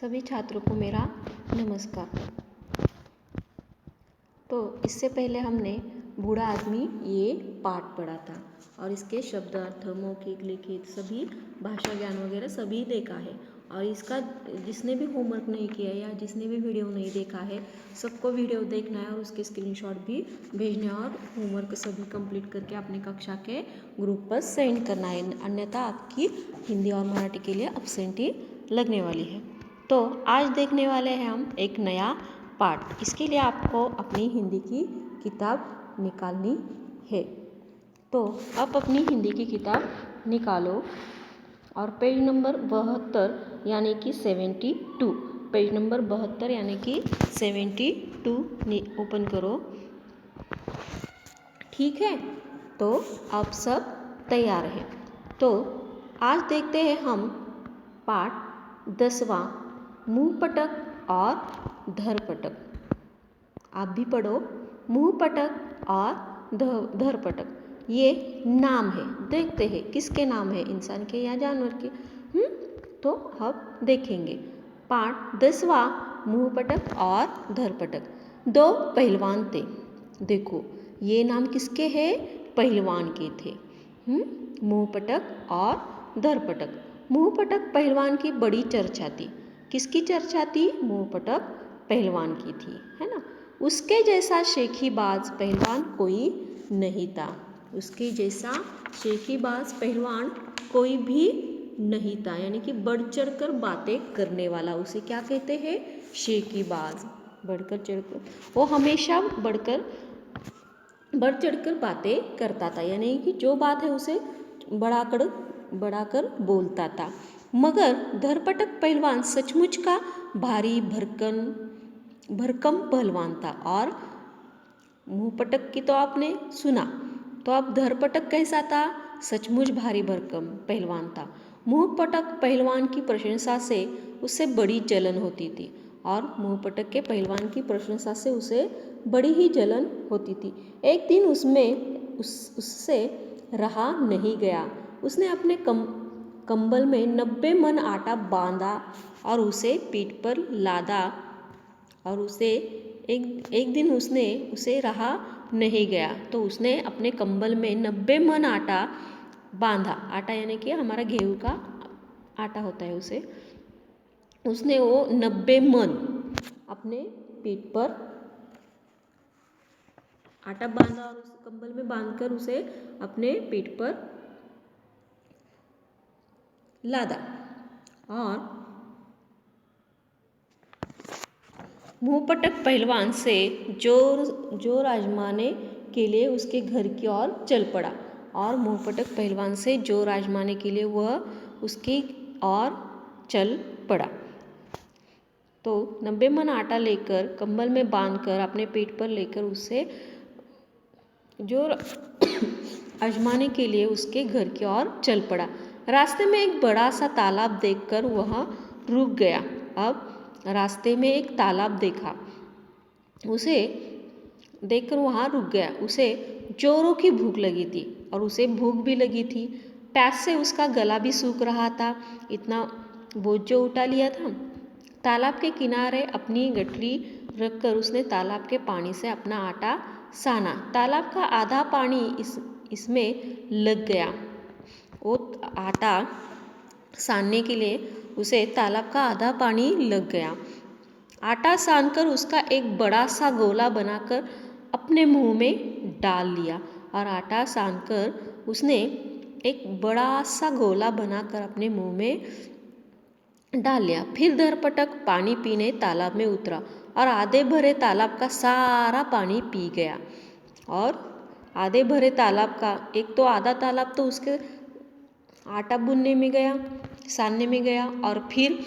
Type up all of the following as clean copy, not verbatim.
सभी छात्रों को मेरा नमस्कार। तो इससे पहले हमने बूढ़ा आदमी ये पाठ पढ़ा था और इसके शब्द अर्थ मौखिक लिखित सभी भाषा ज्ञान वगैरह सभी देखा है। और इसका जिसने भी होमवर्क नहीं किया या जिसने भी वीडियो नहीं देखा है सबको वीडियो देखना है और उसके स्क्रीनशॉट भी भेजना है और होमवर्क सभी कंप्लीट करके अपनी कक्षा के ग्रुप पर सेंड करना है, अन्यथा आपकी हिंदी और मराठी के लिए एब्सेंटी लगने वाली है। तो आज देखने वाले हैं हम एक नया पाठ। इसके लिए आपको अपनी हिंदी की किताब निकालनी है। तो आप अपनी हिंदी की किताब निकालो और पेज नंबर 72 यानी कि 72, पेज नंबर 72 यानी कि 72 ओपन करो। ठीक है, तो आप सब तैयार हैं। तो आज देखते हैं हम पाठ 10वां मुंहपटक और धरपटक। आप भी पढ़ो, मुंहपटक और धरपटक। ये नाम है, देखते हैं किसके नाम है, इंसान के या जानवर के। तो अब देखेंगे पाठ 10वां मुंहपटक और धरपटक। दो पहलवान थे। देखो ये नाम किसके हैं, पहलवान के थे। मुंहपटक और धरपटक। मुंहपटक पहलवान की बड़ी चर्चा थी। किसकी चर्चा थी, मुंहपटक पहलवान की थी, है ना। उसके जैसा शेखीबाज पहलवान कोई नहीं था। उसके जैसा शेखीबाज पहलवान कोई भी नहीं था, यानी कि बढ़ चढ़कर बातें करने वाला उसे क्या कहते हैं, शेखीबाज। बढ़कर चढ़कर, वो हमेशा बढ़ चढ़कर बातें करता था, यानी कि जो बात है उसे बढ़ाकर बोलता था। मगर धरपटक पहलवान सचमुच का भारी भरकम पहलवान था। और मुंहपटक की तो आपने सुना, तो अब धरपटक कैसा था, सचमुच भारी भरकम पहलवान था। मुंहपटक पहलवान की प्रशंसा से उसे बड़ी जलन होती थी और मुंहपटक के पहलवान की प्रशंसा से उसे बड़ी ही जलन होती थी। एक दिन उससे रहा नहीं गया। उसने अपने कंबल में 90 मन आटा बांधा और उसे पीठ पर लादा और एक दिन उसे रहा नहीं गया, तो उसने अपने कंबल में 90 मन आटा बांधा। आटा यानी कि हमारा गेहूं का आटा होता है, उसने वो 90 मन अपने पीठ पर आटा बांधा और उस कंबल में बांधकर उसे अपने पीठ पर लादा। और मुंहपटक पहलवान से जोर आजमाने के लिए उसके घर की ओर चल पड़ा। और मुंहपटक पहलवान से जोर आजमाने के लिए वह उसकी ओर चल पड़ा। तो 90 मन आटा लेकर कंबल में बांधकर अपने पेट पर लेकर उसे जोर आजमाने के लिए उसके घर की ओर चल पड़ा। रास्ते में एक बड़ा सा तालाब देखकर वह रुक गया। अब रास्ते में एक तालाब देखा, उसे देखकर वहाँ रुक गया। उसे जोरों की भूख लगी थी और उसे भूख भी लगी थी। प्यास से उसका गला भी सूख रहा था, इतना बोझ जो उठा लिया था। तालाब के किनारे अपनी गठरी रखकर उसने तालाब के पानी से अपना आटा साना। तालाब का आधा पानी इसमें लग गया। वो आटा सानने के लिए उसे तालाब का आधा पानी लग गया। आटा सानकर उसका एक बड़ा सा गोला बनाकर अपने मुंह में डाल लिया। और आटा सानकर उसने एक बड़ा सा गोला बनाकर अपने मुंह में डाल लिया। फिर धरपटक पानी पीने तालाब में उतरा और आधे भरे तालाब का सारा पानी पी गया। और आधे भरे तालाब का एक तो आधा तालाब तो उसके आटा बुनने में गया, सानने में गया, और फिर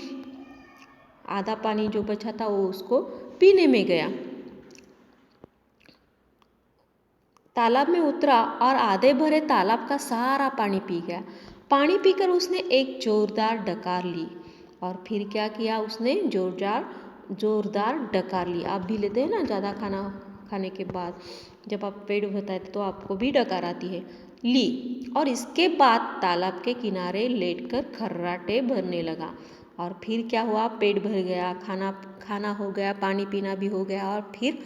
आधा पानी जो बचा था वो उसको पीने में गया। तालाब में उतरा और आधे भरे तालाब का सारा पानी पी गया। पानी पीकर उसने एक जोरदार डकार ली। और फिर क्या किया उसने, जोरदार डकार ली। आप भी लेते हैं ना, ज़्यादा खाना खाने के बाद जब आप पेट भरता है तो आपको भी डकार आती है, ली। और इसके बाद तालाब के किनारे लेटकर खर्राटे भरने लगा। और फिर क्या हुआ, पेट भर गया, खाना हो गया, पानी पीना भी हो गया, और फिर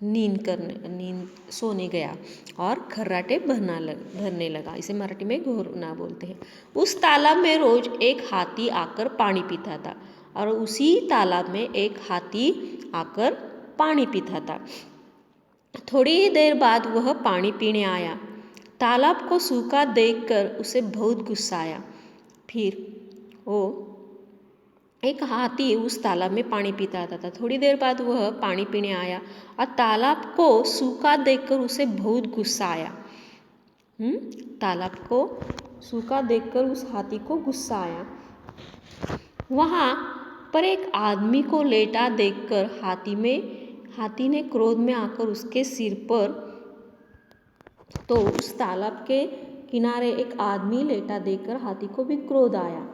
नींद सोने गया और खर्राटे भरने लगा। इसे मराठी में घोरना बोलते हैं। उस तालाब में रोज एक हाथी आकर पानी पीता था और उसी तालाब में एक हाथी आकर पानी पीता था। थोड़ी ही देर बाद वह पानी पीने आया। तालाब को सूखा देखकर उसे बहुत गुस्सा आया। फिर वो एक हाथी उस तालाब में पानी पीता आता था। थोड़ी देर बाद वह पानी पीने आया और तालाब को सूखा देखकर उसे बहुत गुस्सा आया। तालाब को सूखा देखकर उस हाथी को गुस्सा आया। वहाँ पर एक आदमी को लेटा देखकर हाथी ने क्रोध में आकर उसके सिर पर, तो उस तालाब के किनारे एक आदमी लेटा देखकर हाथी को भी क्रोध आया।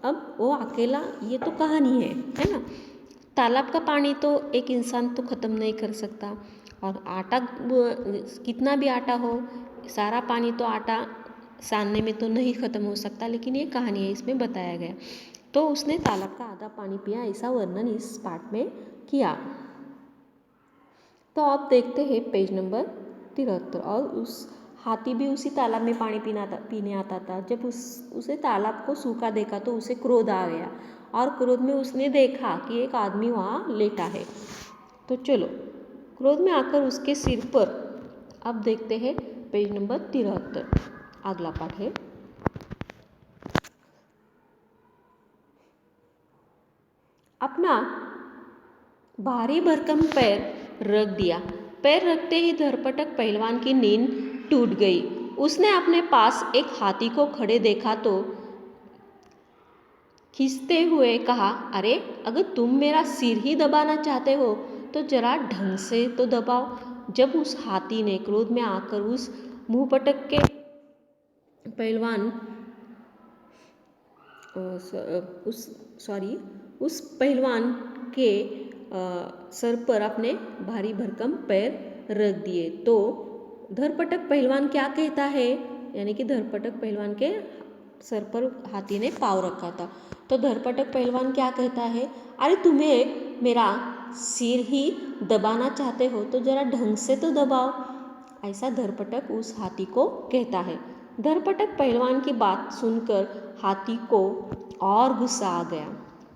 अब वो अकेला, ये तो कहानी है ना। तालाब का पानी तो एक इंसान तो ख़त्म नहीं कर सकता, और आटा कितना भी आटा हो, सारा पानी तो आटा सानने में तो नहीं ख़त्म हो सकता, लेकिन ये कहानी है, इसमें बताया गया। तो उसने तालाब का आधा पानी पिया, ऐसा वर्णन इस पाठ में किया। तो आप देखते हैं पेज नंबर 73। और उस हाथी भी उसी तालाब में पानी पीने आता था। जब उसे तालाब को सूखा देखा तो उसे क्रोध आ गया, और क्रोध में उसने देखा कि एक आदमी वहाँ लेटा है। तो चलो, क्रोध में आकर उसके सिर पर, अब देखते हैं पेज नंबर 73, अगला पाठ है। अपना भारी भरकम पैर रख दिया। पैर रखते ही धरपटक पहलवान की नींद टूट गई। उसने अपने पास एक हाथी को खड़े देखा तो खींचते हुए कहा, अरे अगर तुम मेरा सिर ही दबाना चाहते हो तो जरा ढंग से तो दबाओ। जब उस हाथी ने क्रोध में आकर उस मुंहपटक के उस पहलवान के सर पर अपने भारी भरकम पैर रख दिए, तो धरपटक पहलवान क्या कहता है, यानी कि धरपटक पहलवान के सर पर हाथी ने पाँव रखा था। तो धरपटक पहलवान क्या कहता है, अरे तुम्हें मेरा सिर ही दबाना चाहते हो तो जरा ढंग से तो दबाओ। ऐसा धरपटक उस हाथी को कहता है। धरपटक पहलवान की बात सुनकर हाथी को और गुस्सा आ गया।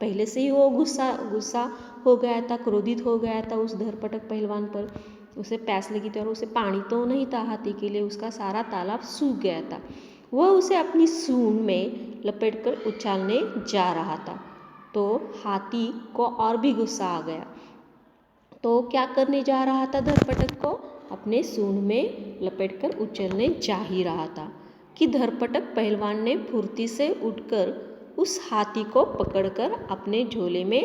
पहले से ही वो गुस्सा हो गया था, क्रोधित हो गया था उस धरपटक पहलवान पर। उसे प्यास लगी थी और उसे पानी तो नहीं था हाथी के लिए, उसका सारा तालाब सूख गया था। वह उसे अपनी सूंड में लपेटकर उछालने जा रहा था। तो हाथी को और भी गुस्सा आ गया। तो क्या करने जा रहा था धरपटक को, अपने सूंड में लपेटकर उछलने जा ही रहा था कि धरपटक पहलवान ने फुर्ती से उठकर उस हाथी को पकड़कर अपने झोले में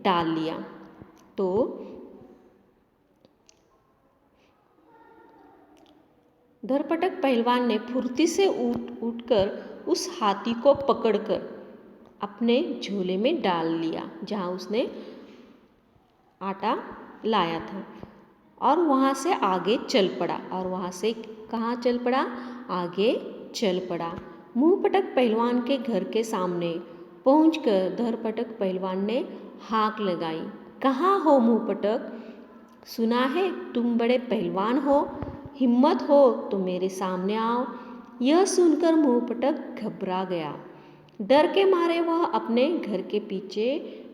डाल लिया। तो धरपटक पहलवान ने फुर्ती से उठकर उस हाथी को पकड़कर अपने झोले में डाल लिया, जहाँ उसने आटा लाया था, और वहाँ से आगे चल पड़ा। और वहाँ से कहाँ चल पड़ा, आगे चल पड़ा। मुंहपटक पहलवान के घर के सामने पहुंचकर धरपटक पहलवान ने हाँक लगाई, कहाँ हो मुंहपटक, सुना है तुम बड़े पहलवान हो, हिम्मत हो तो मेरे सामने आओ। यह सुनकर मुंहपटक घबरा गया। डर के मारे वह अपने घर के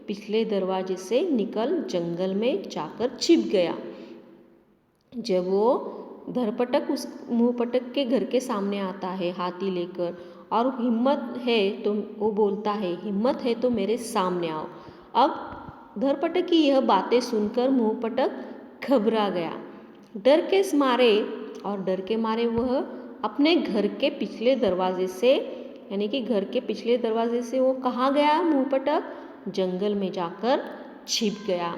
पिछले दरवाजे से निकल जंगल में जाकर छिप गया। जब वो धरपटक उस मुंहपटक के घर के सामने आता है हाथी लेकर, और हिम्मत है तो वो बोलता है, हिम्मत है तो मेरे सामने आओ। अब धरपटक की यह बातें सुनकर मुंहपटक घबरा गया। डर के मारे वह अपने घर के पिछले दरवाजे से, यानी कि घर के पिछले दरवाजे से वो कहाँ गया, मुंहपटक जंगल में जाकर छिप गया।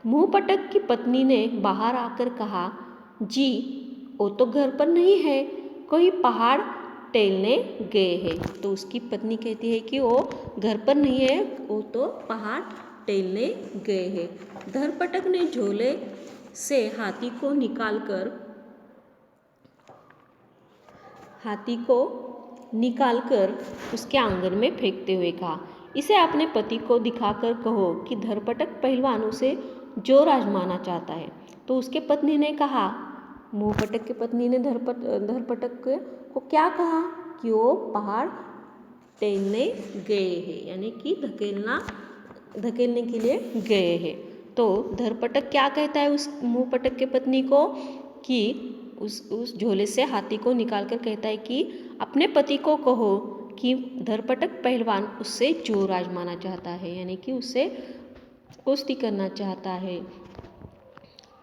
मुंहपटक की पत्नी ने बाहर आकर कहा, जी वो तो घर पर नहीं है, कोई पहाड़ टहलने गए हैं। तो उसकी पत्नी कहती है कि वो घर पर नहीं है, वो तो पहाड़ टहलने गए हैं। धरपटक ने झोले से हाथी को निकालकर उसके आंगन में फेंकते हुए कहा, इसे अपने पति को दिखाकर कहो कि धरपटक पहलवान उसे जोर आजमाना चाहता है। तो उसके पत्नी ने कहा, मुंहपटक की पत्नी ने धरपटक को क्या कहा कि वो पहाड़ टेलने गए हैं, यानी कि धकेलने के लिए गए हैं। तो धरपटक क्या कहता है उस मुंहपटक के पत्नी को कि उस झोले से हाथी को निकाल कर कहता है कि अपने पति को कहो कि धरपटक पहलवान उससे जोर आजमाना चाहता है, यानी कि उससे कुश्ती करना चाहता है,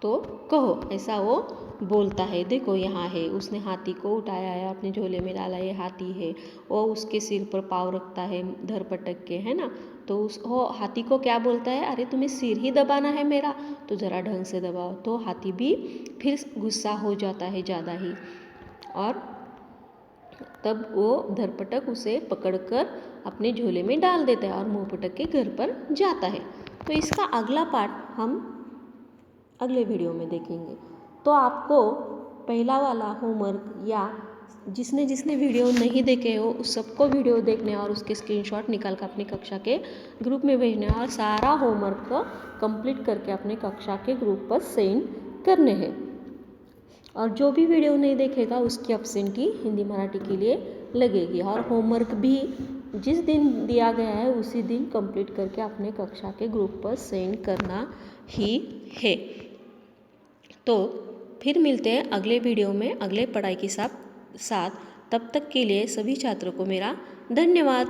तो कहो, ऐसा वो बोलता है। देखो यहाँ है, उसने हाथी को उठाया है, अपने झोले में डाला, ये हाथी है, वो उसके सिर पर पाँव रखता है धरपटक के, है ना। तो वो हाथी को क्या बोलता है, अरे तुम्हें सिर ही दबाना है मेरा, तो ज़रा ढंग से दबाओ। तो हाथी भी फिर गुस्सा हो जाता है ज़्यादा ही, और तब वो धरपटक उसे पकड़कर अपने झोले में डाल देता है और मुंहपटक के घर पर जाता है। तो इसका अगला पार्ट हम अगले वीडियो में देखेंगे। तो आपको पहला वाला होमवर्क, या जिसने वीडियो नहीं देखे हो उस सबको वीडियो देखने और उसके स्क्रीनशॉट निकाल कर अपनी कक्षा के ग्रुप में भेजने और सारा होमवर्क को कंप्लीट करके अपने कक्षा के ग्रुप पर सेंड करने हैं। और जो भी वीडियो नहीं देखेगा उसकी एब्सेंटी हिंदी मराठी के लिए लगेगी, और होमवर्क भी जिस दिन दिया गया है उसी दिन कंप्लीट करके अपने कक्षा के ग्रुप पर सेंड करना ही है। तो फिर मिलते हैं अगले वीडियो में अगले पढ़ाई के साथ। तब तक के लिए सभी छात्रों को मेरा धन्यवाद।